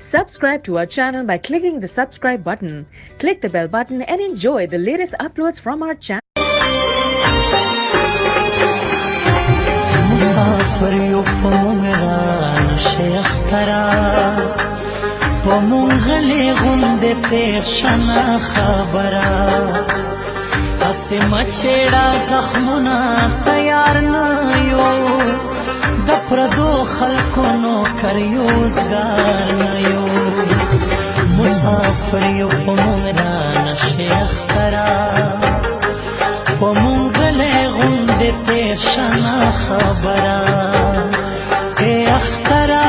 Subscribe to our channel by clicking the subscribe button. Click the bell button and enjoy the latest uploads from our channel. مسافر یو په مونږ رانشي اخترا په مونږ غلې غوندې تېر شه نه خبره هسې مچېړه زخمونه تیار نه یو د پردو خلکو نوکر یوزګار نه یو مسافر یو په مونږ رانشي اخترا په مونږ غلې غوندې تېر شه نه خبره ای اخترا